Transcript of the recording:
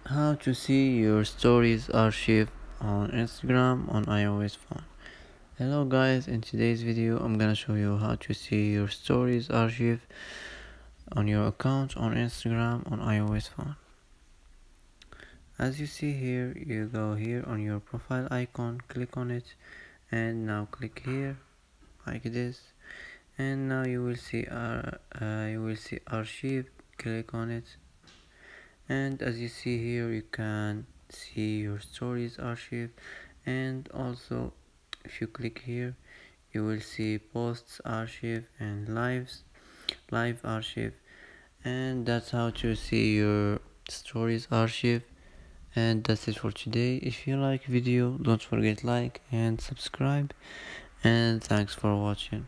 How to see your stories archive on Instagram on iOS phone. Hello guys, in today's video I'm gonna show you how to see your stories archive on your account on Instagram on iOS phone. As you see here, you go here on your profile icon, click on it, and now click here like this, and now you will see archive. Click on it, and as you see here you can see your stories archive, and also if you click here you will see posts archive and live archive. And that's how to see your stories archive. And that's it for today. If you like video, don't forget like and subscribe, and thanks for watching.